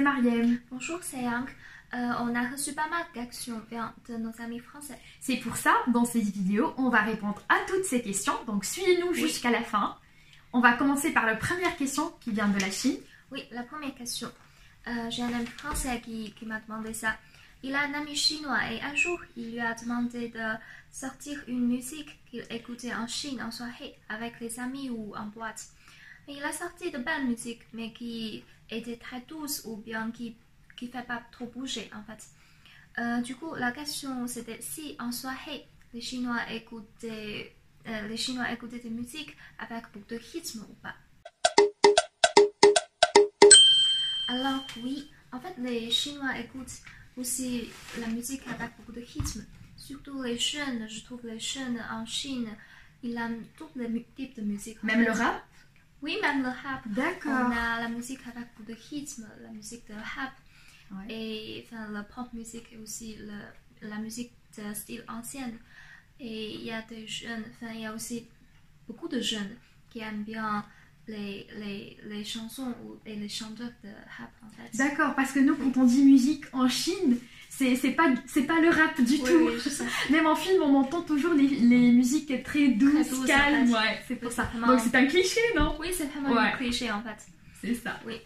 Mariam. Bonjour, c'est Yang. On a reçu pas mal d'actions de nos amis français. C'est pour ça, dans cette vidéo, on va répondre à toutes ces questions. Donc suivez-nous jusqu'à la fin. On va commencer par la première question qui vient de la Chine. Oui, la première question. J'ai un ami français qui m'a demandé ça. Il a un ami chinois et un jour, il lui a demandé de sortir une musique qu'il écoutait en Chine en soirée avec les amis ou en boîte. Et il a sorti de belles musiques, mais qui étaient très douces ou bien qui fait pas trop bouger en fait. Du coup, la question c'était si en soirée, les Chinois écoutaient des musiques avec beaucoup de rythme ou pas. Alors oui, en fait les Chinois écoutent aussi la musique avec beaucoup de rythme. Surtout les jeunes, je trouve les jeunes en Chine, ils aiment tous les types de musique. Même le rap? Oui, même le rap. D'accord. On a la musique avec beaucoup de rythme, la musique de rap. Ouais. Et enfin, la pop musique et aussi la musique de style ancienne. Et il y a des jeunes, enfin il y a aussi beaucoup de jeunes qui aiment bien les chansons et les chanteurs de rap en fait. D'accord, parce que nous quand on dit musique en Chine, c'est pas le rap du tout. Oui, même en film on entend toujours les musiques très douces, calmes. Ouais, c'est pour ça. Vraiment... Donc c'est un cliché, non? Oui, c'est vraiment un cliché en fait. C'est ça. Oui.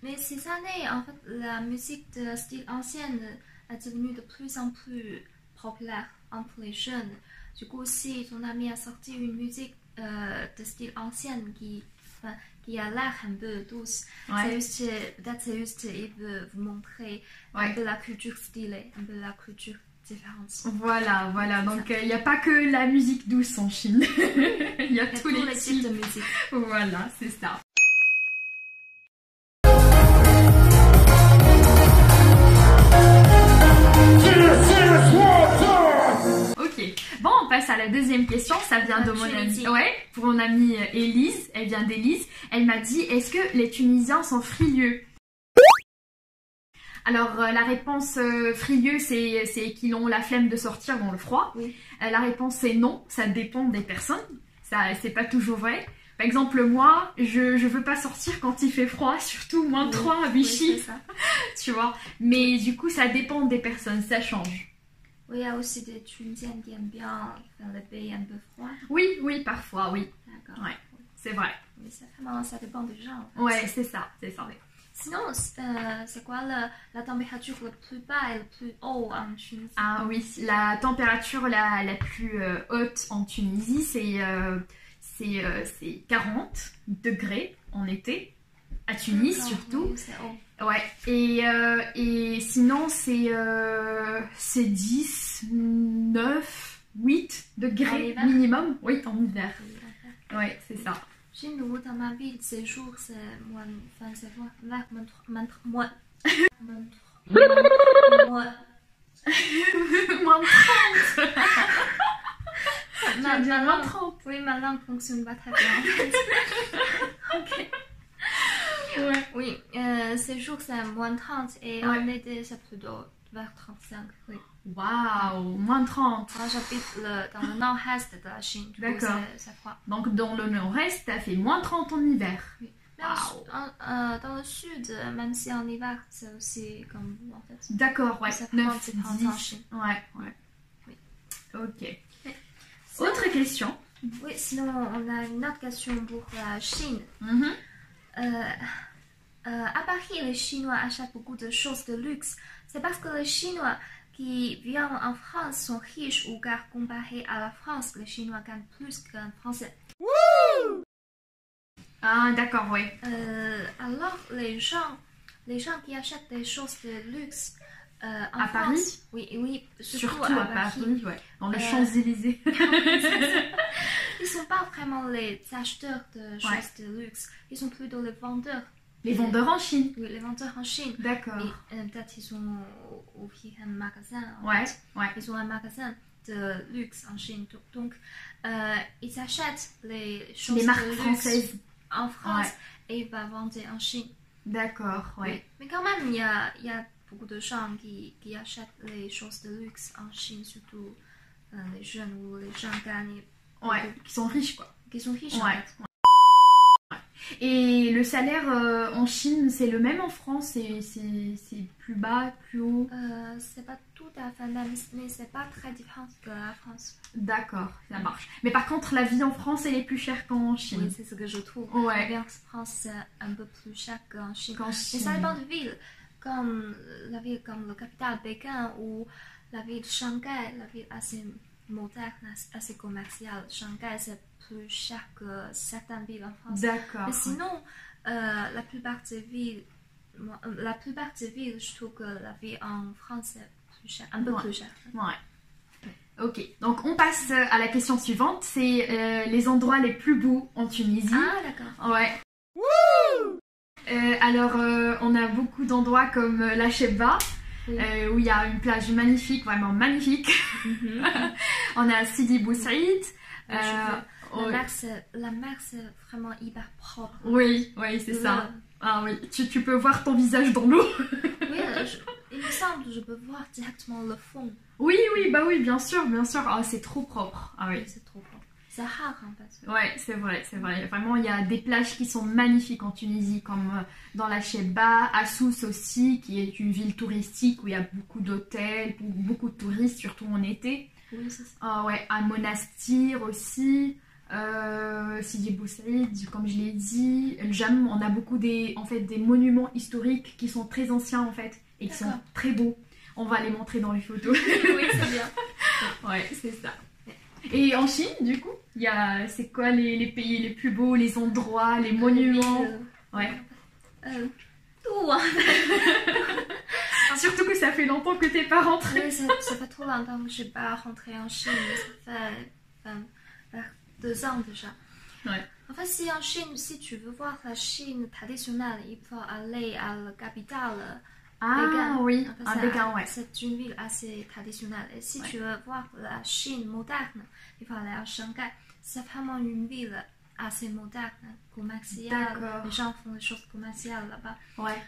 Mais ces années, en fait, la musique de style ancienne est devenue de plus en plus populaire entre les jeunes. Du coup, si ton ami a sorti une musique de style ancienne qui a l'air un peu douce, peut-être c'est juste il veut vous montrer un peu la culture stylée, un peu la culture différente. Voilà. Donc il n'y a pas que la musique douce en Chine. Il y a tous les types de musique. Voilà, c'est ça. Bon, on passe à la deuxième question. Ça vient de mon amie. Ouais, pour mon amie Élise. Elle vient d'Élise. Elle m'a dit, est-ce que les Tunisiens sont frileux? Alors, la réponse frileux, c'est qu'ils ont la flemme de sortir dans le froid. Oui. La réponse, c'est non. Ça dépend des personnes. Ça, c'est pas toujours vrai. Par exemple, moi, je veux pas sortir quand il fait froid, surtout moins 3 à Vichy. Ça. Tu vois. Mais du coup, ça dépend des personnes. Ça change. Oui, il y a aussi des Tunisiennes qui aiment bien faire le pays un peu froid. Oui, parfois, oui. D'accord. Ouais, c'est vrai. Oui, ça dépend des gens. En fait. Ouais, c'est ça. Oui. Sinon, c'est quoi la température la plus bas et la plus haute en Tunisie? Ah oui, la température la plus haute en Tunisie, c'est 40 degrés en été, à Tunis surtout. Oui, c'est haut. Ouais, et sinon c'est 10, 9, 8 degrés minimum, oui, en hiver. Ouais, c'est ça. Chez nous, dans ma ville, ces jours, c'est moins 30. Moins 30. Oui, ma langue fonctionne pas très bien en fait. Ok. Ouais. Oui, ces jours c'est moins 30 et en été c'est plutôt vers 35. Oui. Waouh, moins 30. Moi j'habite dans le nord-est de la Chine. D'accord. C'est froid. Donc dans le nord-est, ça fait moins 30 en hiver. Oui. Wow. Dans le sud, même si en hiver, c'est aussi comme vous en fait. D'accord, ouais. 9, 10. En Chine. Ouais. Oui. Ok. Autre question. Oui, sinon on a une autre question pour la Chine. À Paris, les Chinois achètent beaucoup de choses de luxe. C'est parce que les Chinois qui viennent en France sont riches ou car comparé à la France, les Chinois gagnent plus qu'un Français. Wouh! Ah, d'accord, oui. Alors, les gens qui achètent des choses de luxe à France, Paris? Oui, surtout à Paris, ouais. Dans les Champs-Élysées. Ils sont pas vraiment les acheteurs de choses de luxe, ils sont plutôt les vendeurs. Les vendeurs en Chine? Oui, les vendeurs en Chine. D'accord. Peut-être ils ont ouvert un magasin. Ouais. Ils ont un magasin de luxe en Chine. Donc, ils achètent les choses les marques de luxe françaises en France et ils vont vendre en Chine. D'accord, ouais. Mais quand même, il y a beaucoup de gens qui achètent les choses de luxe en Chine, surtout les jeunes ou les gens gagnent. Qui sont riches, quoi. Qui sont riches, en fait. Et le salaire en Chine, c'est le même en France? C'est plus bas, plus haut? C'est pas tout à fait même, mais c'est pas très différent de la France. D'accord, ça marche. Mais par contre, la vie en France, elle est plus chère qu'en Chine. Oui, c'est ce que je trouve. Ouais. La vie en France, c'est un peu plus cher qu'en Chine. Qu'en Mais Chine. ça dépend de ville. Comme la ville comme la capitale Pékin ou la ville de Shanghai, la ville assez moderne, assez commerciale. Shanghai, c'est plus cher que certaines villes en France. D'accord. Mais sinon, la plupart des villes, je trouve que la vie en France est plus chère, un peu plus chère. Ouais. Ok, donc on passe à la question suivante, c'est les endroits les plus beaux en Tunisie. Ah, d'accord. Ouais. Alors, on a beaucoup d'endroits comme la Chebba, oui. Où il y a une plage magnifique, vraiment magnifique. On a Sidi Bou Saïd. La mer, c'est vraiment hyper propre. Oui, oui, c'est ça. Ah oui, tu peux voir ton visage dans l'eau. Oui, il me semble que je peux voir directement le fond. Oui, oui, bah oui, bien sûr, bien sûr. Ah, c'est trop propre. Ah oui, c'est trop propre. C'est rare en fait. Ouais, c'est vrai, c'est vrai. Vraiment, il y a des plages qui sont magnifiques en Tunisie, comme dans la Chebba, à Sousse aussi, qui est une ville touristique où il y a beaucoup d'hôtels, beaucoup de touristes, surtout en été. Oui, c'est ça. Ouais, à Monastir aussi, Sidi Bou Saïd, comme je l'ai dit. Le Jam, on a beaucoup des monuments historiques qui sont très anciens en fait, et qui sont très beaux. On va les montrer dans les photos. Oui, c'est bien. Ouais, c'est ça. Et en Chine, du coup, c'est quoi les pays les plus beaux, les endroits, les monuments? Ouais. Tout en fait. Surtout que ça fait longtemps que t'es pas rentrée. Oui, ça fait trop longtemps que je suis pas rentrée en Chine. Ça fait vers 2 ans déjà. Ouais. En fait, si en Chine, si tu veux voir la Chine traditionnelle, il faut aller à la capitale. Ah oui, à Pékin, ouais. C'est une ville assez traditionnelle. Et si tu veux voir la Chine moderne, il faut aller à Shanghai. C'est vraiment une ville assez moderne, commerciale. Les gens font des choses commerciales là-bas. Ouais.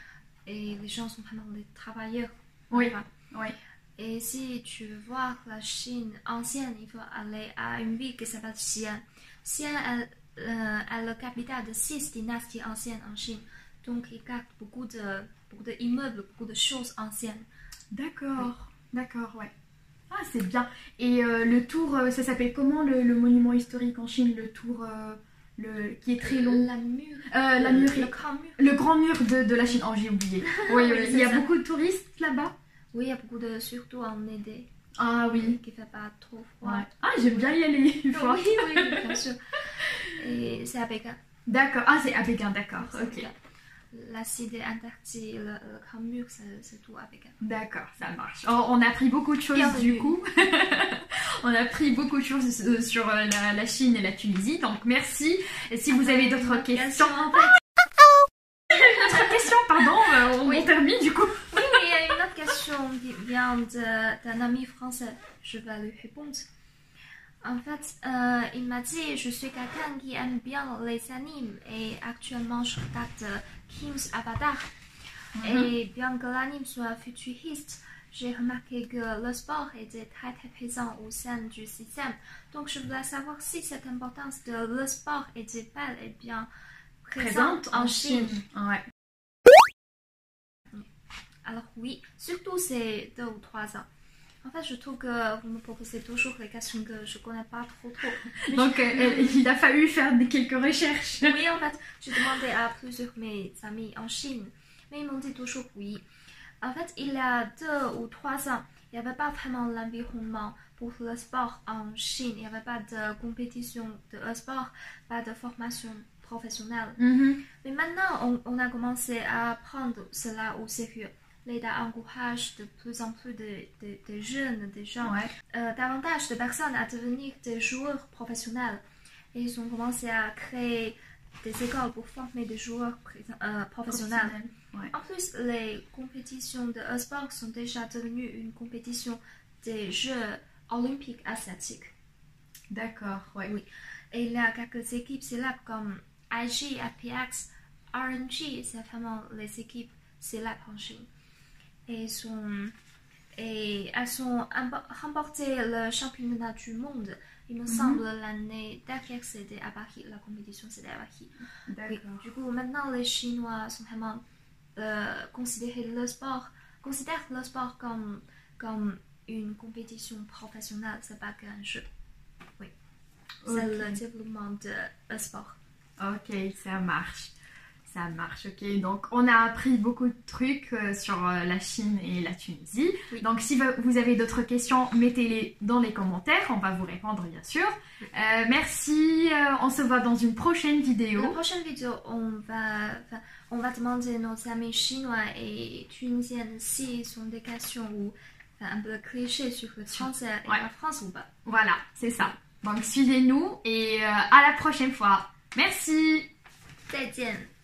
Et les gens sont vraiment des travailleurs. Oui. Oui. Et si tu veux voir la Chine ancienne, il faut aller à une ville qui s'appelle Xi'an. Xi'an est la capitale de 6 dynasties anciennes en Chine. Donc, il garde beaucoup d'immeubles, beaucoup de choses anciennes. D'accord, d'accord, ouais. Ah, c'est bien. Et le tour, ça s'appelle comment le monument historique en Chine? Le tour qui est très long. La mur. Le grand mur. Le grand mur de la Chine. Oh, j'ai oublié. Oui, oui. Il y a beaucoup de touristes là-bas? Oui, il y a beaucoup surtout en été. Ah oui. Qui fait pas trop froid. Ouais. Ah, j'aime bien y aller une fois. Oui, bien sûr. Et c'est à Pékin. D'accord. Ah, c'est à Pékin, d'accord. Ok. La cité interdite, le grand mur, c'est tout à Pékin. D'accord, ça marche. On a appris beaucoup de choses du coup. On a appris beaucoup de choses sur la Chine et la Tunisie. Donc merci. Et si vous avez d'autres questions... D'autres questions, pardon, on termine du coup. Oui, il y a une autre question qui vient d'un ami français. Je vais lui répondre. En fait, il m'a dit, je suis quelqu'un qui aime bien les animes et actuellement je regarde Kim's Avatar. Et bien que l'anime soit futuriste, j'ai remarqué que le sport était très très présent au sein du système. Donc je voulais savoir si cette importance de le sport était bel et bien présente en Chine. Ouais. Alors oui, surtout ces 2 ou 3 ans. En fait, je trouve que vous me proposez toujours des questions que je ne connais pas trop. Donc, il a fallu faire quelques recherches. Oui, en fait, j'ai demandé à plusieurs de mes amis en Chine, mais ils m'ont dit toujours oui. En fait, il y a 2 ou 3 ans, il n'y avait pas vraiment l'environnement pour le sport en Chine. Il n'y avait pas de compétition de sport, pas de formation professionnelle. Mais maintenant, on a commencé à prendre cela au sérieux. L'État encourage de plus en plus de jeunes, des gens, davantage de personnes à devenir des joueurs professionnels. Et ils ont commencé à créer des écoles pour former des joueurs professionnels. Ouais. En plus, les compétitions de e-sport sont déjà devenues une compétition des Jeux olympiques asiatiques. D'accord, ouais. Oui. Et il y a quelques équipes célèbres comme IG, FPX, RNG, c'est vraiment les équipes célèbres en Chine. Et Et elles ont remporté le championnat du monde. Il me semble l'année dernière, c'était à Paris. La compétition, c'était à Paris. Oui. Du coup, maintenant, les Chinois sont vraiment considèrent le sport comme une compétition professionnelle. C'est pas qu'un jeu. Oui. C'est le développement de sport. Ok, ça marche. Ça marche, ok. Donc, on a appris beaucoup de trucs sur la Chine et la Tunisie. Oui. Donc, si vous avez d'autres questions, mettez-les dans les commentaires. On va vous répondre, bien sûr. Oui. Merci. On se voit dans une prochaine vidéo. Dans la prochaine vidéo, on va demander à nos amis chinois et tunisiennes s'ils ont des questions ou un peu clichés sur le français et la France ou pas. Voilà, c'est ça. Donc, suivez-nous et à la prochaine fois. Merci. 再见。